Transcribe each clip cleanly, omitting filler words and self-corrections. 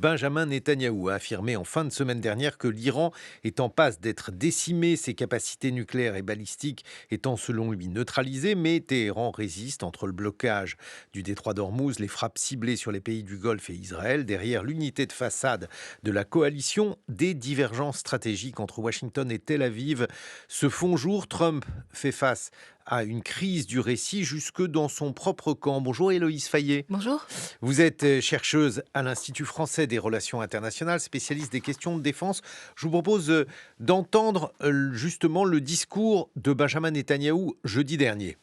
Benjamin Netanyahou a affirmé en fin de semaine dernière que l'Iran est en passe d'être décimé, ses capacités nucléaires et balistiques étant selon lui neutralisées, mais Téhéran résiste entre le blocage du détroit d'Ormuz, les frappes ciblées sur les pays du Golfe et Israël. Derrière l'unité de façade de la coalition, des divergences stratégiques entre Washington et Tel Aviv se font jour. Trump fait face à une crise du récit jusque dans son propre camp. Bonjour Héloïse Fayet. Bonjour. Vous êtes chercheuse à l'Institut français des relations internationales, spécialiste des questions de défense. Je vous propose d'entendre justement le discours de Benjamin Netanyahou jeudi dernier.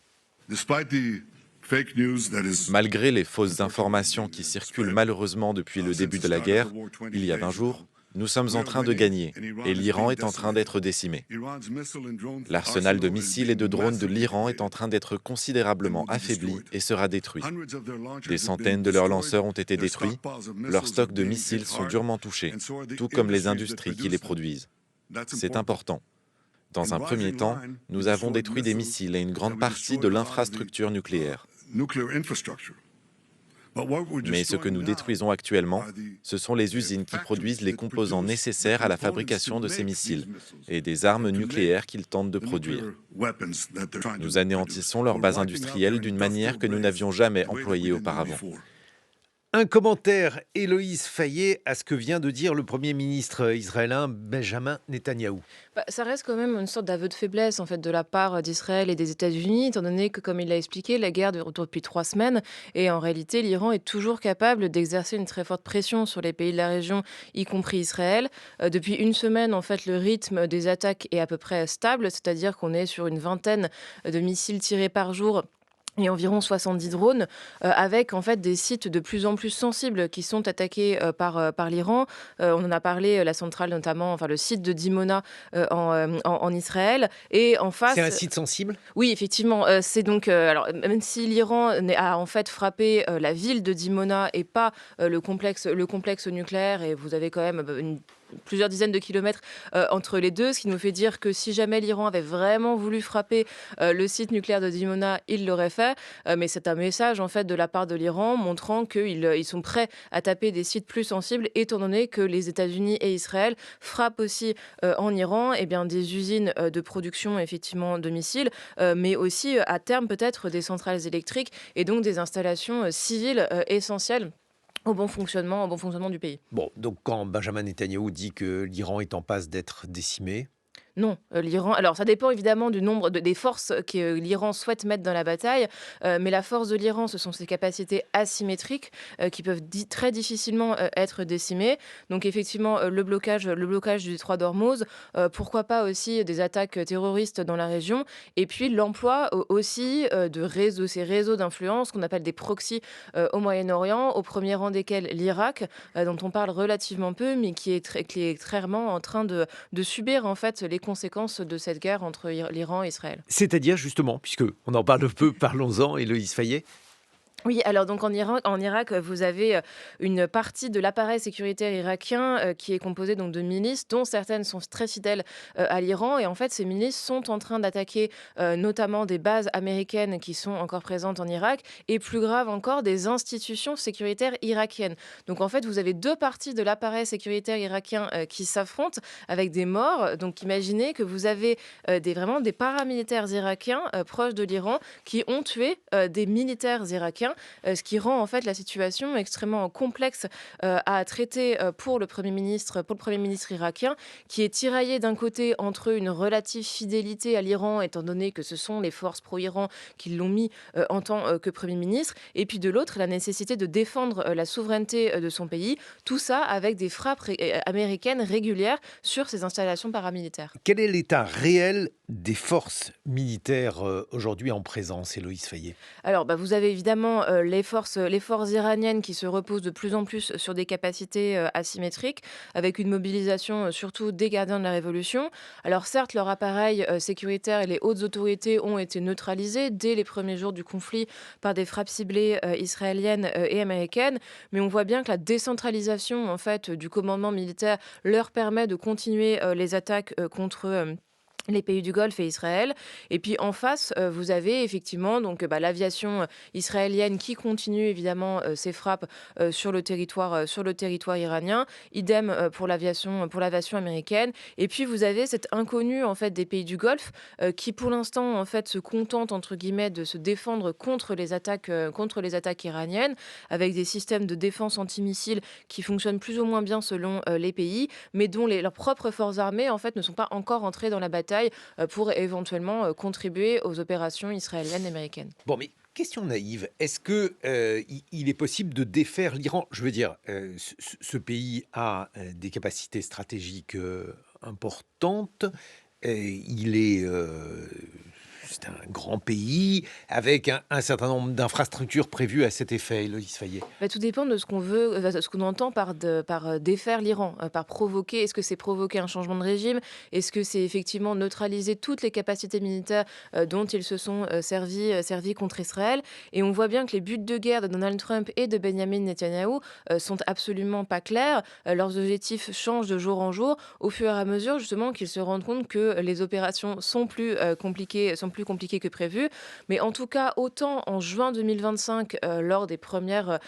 Malgré les fausses informations qui circulent malheureusement depuis le début de la guerre, il y a 20 jours, nous sommes en train de gagner et l'Iran est en train d'être décimé. L'arsenal de missiles et de drones de l'Iran est en train d'être considérablement affaibli et sera détruit. Des centaines de leurs lanceurs ont été détruits, leurs stocks de missiles sont durement touchés, tout comme les industries qui les produisent. C'est important. Dans un premier temps, nous avons détruit des missiles et une grande partie de l'infrastructure nucléaire. Mais ce que nous détruisons actuellement, ce sont les usines qui produisent les composants nécessaires à la fabrication de ces missiles et des armes nucléaires qu'ils tentent de produire. Nous anéantissons leurs bases industrielles d'une manière que nous n'avions jamais employée auparavant. Un commentaire, Héloïse Fayet, à ce que vient de dire le Premier ministre israélien Benjamin Netanyahou. Ça reste quand même une sorte d'aveu de faiblesse en fait, de la part d'Israël et des États-Unis, étant donné que, comme il l'a expliqué, la guerre dure depuis 3 semaines. Et en réalité, l'Iran est toujours capable d'exercer une très forte pression sur les pays de la région, y compris Israël. Depuis une semaine, en fait, le rythme des attaques est à peu près stable, c'est-à-dire qu'on est sur une vingtaine de missiles tirés par jour et environ 70 drones, avec en fait des sites de plus en plus sensibles qui sont attaqués par l'Iran. On en a parlé, la centrale notamment, enfin le site de Dimona en Israël. Et en face, C'est un site sensible ? oui, effectivement, c'est donc alors même si l'Iran a en fait frappé la ville de Dimona et pas le complexe nucléaire, et vous avez quand même plusieurs dizaines de kilomètres entre les deux, ce qui nous fait dire que si jamais l'Iran avait vraiment voulu frapper le site nucléaire de Dimona, il l'aurait fait. Mais c'est un message en fait de la part de l'Iran montrant qu'ils sont prêts à taper des sites plus sensibles, étant donné que les États-Unis et Israël frappent aussi en Iran des usines de production effectivement de missiles, mais aussi à terme peut-être des centrales électriques et donc des installations civiles essentielles au bon fonctionnement du pays. Bon, donc quand Benjamin Netanyahou dit que l'Iran est en passe d'être décimé, Non, l'Iran, alors ça dépend évidemment du nombre des forces que l'Iran souhaite mettre dans la bataille, mais la force de l'Iran, ce sont ses capacités asymétriques, qui peuvent très difficilement, être décimées. Donc effectivement, le blocage du détroit d'Ormuz, pourquoi pas aussi des attaques terroristes dans la région, et puis l'emploi aussi, ces réseaux d'influence qu'on appelle des proxys, au Moyen-Orient, au premier rang desquels l'Irak, dont on parle relativement peu, mais qui est clairement en train de subir en fait les conséquences de cette guerre entre l'Iran et Israël. c'est-à-dire justement, puisque on en parle peu, parlons-en, Héloïse Fayet. Oui, alors donc en Irak, vous avez une partie de l'appareil sécuritaire irakien qui est composée donc de milices, dont certaines sont très fidèles à l'Iran. Et en fait, ces milices sont en train d'attaquer notamment des bases américaines qui sont encore présentes en Irak, et plus grave encore, des institutions sécuritaires irakiennes. Donc en fait, vous avez deux parties de l'appareil sécuritaire irakien qui s'affrontent avec des morts. Donc imaginez que vous avez vraiment des paramilitaires irakiens proches de l'Iran qui ont tué des militaires irakiens, ce qui rend en fait la situation extrêmement complexe à traiter pour le Premier ministre irakien, qui est tiraillé d'un côté entre une relative fidélité à l'Iran, étant donné que ce sont les forces pro-Iran qui l'ont mis en tant que Premier ministre, et puis de l'autre, la nécessité de défendre la souveraineté de son pays, tout ça avec des frappes américaines régulières sur ses installations paramilitaires. Quel est l'état réel des forces militaires aujourd'hui en présence, Héloïse Fayet ? Alors, vous avez évidemment les forces iraniennes qui se reposent de plus en plus sur des capacités asymétriques, avec une mobilisation surtout des gardiens de la Révolution. Alors certes, leur appareil sécuritaire et les hautes autorités ont été neutralisés dès les premiers jours du conflit par des frappes ciblées israéliennes et américaines, mais on voit bien que la décentralisation en fait du commandement militaire leur permet de continuer les attaques contre les pays du Golfe et Israël. Et puis en face, vous avez effectivement donc l'aviation israélienne qui continue évidemment ses frappes sur le territoire iranien. Idem pour l'aviation américaine. Et puis vous avez cette inconnue en fait des pays du Golfe qui pour l'instant en fait se contente entre guillemets de se défendre contre les attaques iraniennes avec des systèmes de défense antimissiles qui fonctionnent plus ou moins bien selon les pays, mais dont leurs propres forces armées en fait ne sont pas encore entrées dans la bataille pour éventuellement contribuer aux opérations israéliennes et américaines. Bon, mais question naïve, est-ce que il est possible de défaire l'Iran? Je veux dire, ce pays a des capacités stratégiques importantes. Il est, c'est un grand pays avec un certain nombre d'infrastructures prévues à cet effet, Héloïse Fayet. Tout dépend de ce qu'on veut, de ce qu'on entend par défaire l'Iran, par provoquer. Est-ce que c'est provoquer un changement de régime? Est-ce que c'est effectivement neutraliser toutes les capacités militaires dont ils se sont servis contre Israël? Et on voit bien que les buts de guerre de Donald Trump et de Benjamin Netanyahou sont absolument pas clairs. Leurs objectifs changent de jour en jour au fur et à mesure justement qu'ils se rendent compte que les opérations sont plus compliquées que prévu. Mais en tout cas, autant en juin 2025, lors des premières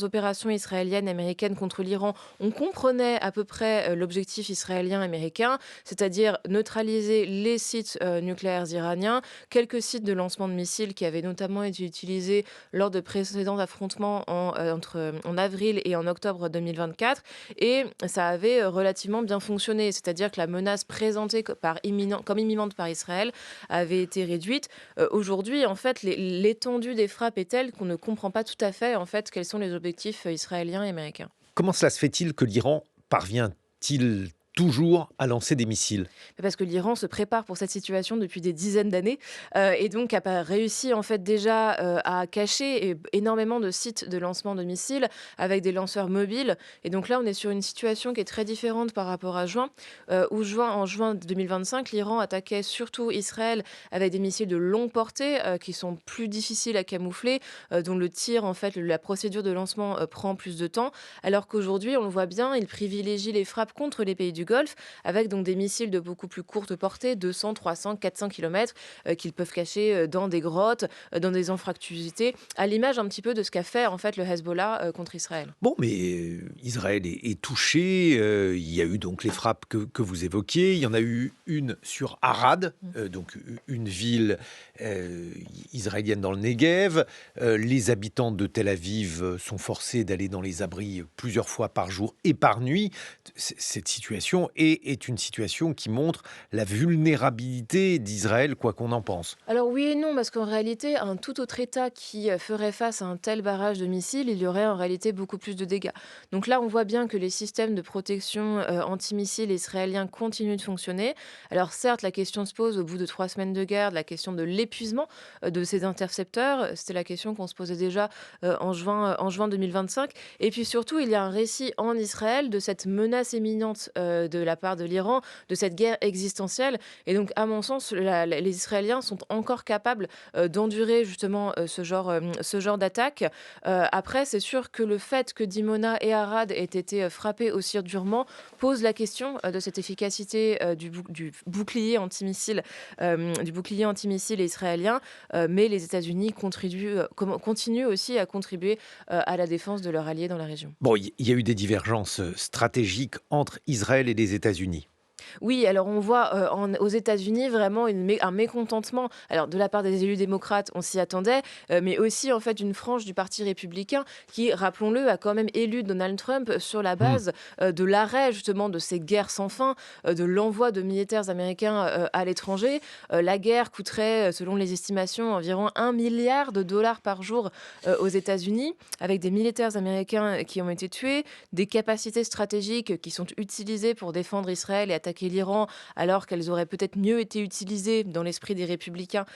opérations israéliennes et américaines contre l'Iran, on comprenait à peu près l'objectif israélien-américain, c'est-à-dire neutraliser les sites nucléaires iraniens, quelques sites de lancement de missiles qui avaient notamment été utilisés lors de précédents affrontements en avril et en octobre 2024. Et ça avait relativement bien fonctionné, c'est-à-dire que la menace présentée comme imminente par Israël avait été réduite. Aujourd'hui, en fait, l'étendue des frappes est telle qu'on ne comprend pas tout à fait, en fait, quels sont les objectifs israéliens et américains. Comment cela se fait-il que l'Iran parvient-il toujours à lancer des missiles? Parce que l'Iran se prépare pour cette situation depuis des dizaines d'années et donc a pas réussi en fait déjà à cacher énormément de sites de lancement de missiles avec des lanceurs mobiles. Et donc là, on est sur une situation qui est très différente par rapport à en juin 2025, l'Iran attaquait surtout Israël avec des missiles de longue portée qui sont plus difficiles à camoufler, dont le tir, en fait, la procédure de lancement prend plus de temps, alors qu'aujourd'hui, on le voit bien, il privilégie les frappes contre les pays du Golfe avec donc des missiles de beaucoup plus courte portée, 200, 300, 400 km, qu'ils peuvent cacher dans des grottes, dans des anfractuosités, à l'image un petit peu de ce qu'a fait en fait le Hezbollah contre Israël. Bon, mais Israël est touché. Il y a eu donc les frappes que vous évoquiez. Il y en a eu une sur Arad, donc une ville israélienne dans le Negev. Les habitants de Tel Aviv sont forcés d'aller dans les abris plusieurs fois par jour et par nuit. Cette situation est une situation qui montre la vulnérabilité d'Israël, quoi qu'on en pense. Alors oui et non, parce qu'en réalité, un tout autre État qui ferait face à un tel barrage de missiles, il y aurait en réalité beaucoup plus de dégâts. Donc là, on voit bien que les systèmes de protection antimissiles israéliens continuent de fonctionner. Alors certes, la question se pose au bout de 3 semaines de guerre, de la question de l'épuisement de ces intercepteurs. C'était la question qu'on se posait déjà en juin 2025. Et puis surtout, il y a un récit en Israël de cette menace imminente de la part de l'Iran, de cette guerre existentielle. Et donc, à mon sens, les Israéliens sont encore capables d'endurer justement ce genre d'attaque. Après, c'est sûr que le fait que Dimona et Arad aient été frappés aussi durement pose la question de cette efficacité du bouclier antimissile israélien. Mais les États-Unis continuent aussi à contribuer à la défense de leurs alliés dans la région. Bon, il y a eu des divergences stratégiques entre Israël et les États-Unis. Oui, alors on voit aux États-Unis vraiment un mécontentement. Alors de la part des élus démocrates, on s'y attendait, mais aussi en fait une frange du Parti républicain qui, rappelons-le, a quand même élu Donald Trump sur la base de l'arrêt justement de ces guerres sans fin, de l'envoi de militaires américains à l'étranger. La guerre coûterait, selon les estimations, environ 1 milliard de dollars par jour aux États-Unis, avec des militaires américains qui ont été tués, des capacités stratégiques qui sont utilisées pour défendre Israël et attaquer l'Iran, alors qu'elles auraient peut-être mieux été utilisées dans l'esprit des républicains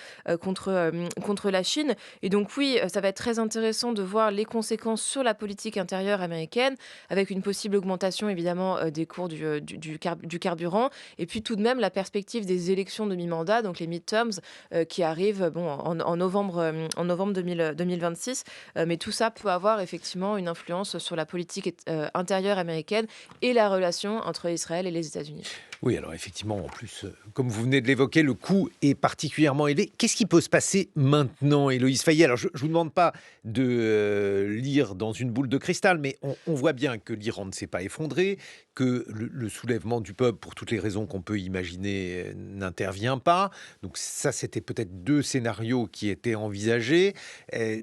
contre la Chine. Et donc oui, ça va être très intéressant de voir les conséquences sur la politique intérieure américaine, avec une possible augmentation évidemment des cours du carburant, et puis tout de même la perspective des élections de mi-mandat, donc les midterms, qui arrivent en novembre 2026. Mais tout ça peut avoir effectivement une influence sur la politique intérieure américaine et la relation entre Israël et les États-Unis. Oui, alors effectivement, en plus, comme vous venez de l'évoquer, le coût est particulièrement élevé. Qu'est-ce qui peut se passer maintenant, Héloïse Fayet? Alors, je ne vous demande pas de lire dans une boule de cristal, mais on voit bien que l'Iran ne s'est pas effondré, que le soulèvement du peuple, pour toutes les raisons qu'on peut imaginer, n'intervient pas. Donc ça, c'était peut-être 2 scénarios qui étaient envisagés.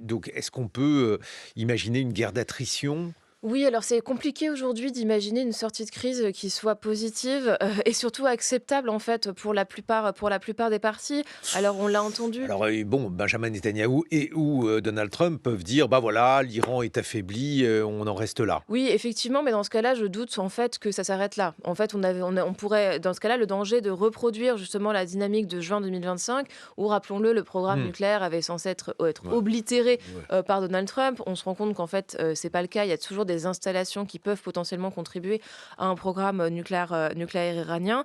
Donc, est-ce qu'on peut imaginer une guerre d'attrition? Oui, alors c'est compliqué aujourd'hui d'imaginer une sortie de crise qui soit positive, et surtout acceptable en fait pour la plupart des partis. Alors on l'a entendu. Alors, bon, Benjamin Netanyahou ou Donald Trump peuvent dire: «Bah, voilà, l'Iran est affaibli, on en reste là». Oui, effectivement, mais dans ce cas-là, je doute en fait que ça s'arrête là. En fait, on pourrait, dans ce cas-là, le danger de reproduire justement la dynamique de juin 2025, où, rappelons-le, le programme Mmh. nucléaire avait censé être Ouais, oblitéré ouais. par Donald Trump. On se rend compte qu'en fait, c'est pas le cas. Il y a toujours des installations qui peuvent potentiellement contribuer à un programme nucléaire iranien.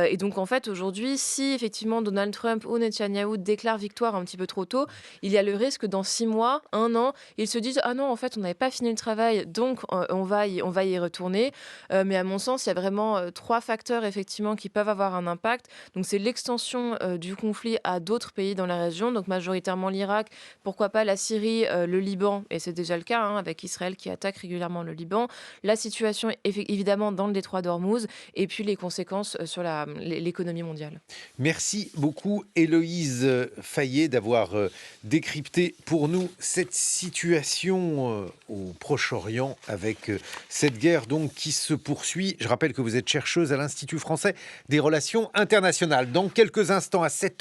Et donc, en fait, aujourd'hui, si effectivement Donald Trump ou Netanyahou déclarent victoire un petit peu trop tôt, il y a le risque que dans 6 mois, 1 an, ils se disent: «Ah non, en fait, on n'avait pas fini le travail, donc on va y retourner». Mais à mon sens, il y a vraiment 3 facteurs effectivement qui peuvent avoir un impact. Donc c'est l'extension du conflit à d'autres pays dans la région, donc majoritairement l'Irak, pourquoi pas la Syrie, le Liban, et c'est déjà le cas hein, avec Israël qui attaque régulièrement le Liban. La situation évidemment dans le détroit d'Ormuz, et puis les conséquences sur l'économie mondiale. Merci beaucoup, Héloïse Fayet, d'avoir décrypté pour nous cette situation au Proche-Orient avec cette guerre donc qui se poursuit. Je rappelle que vous êtes chercheuse à l'Institut français des relations internationales. Dans quelques instants, à 7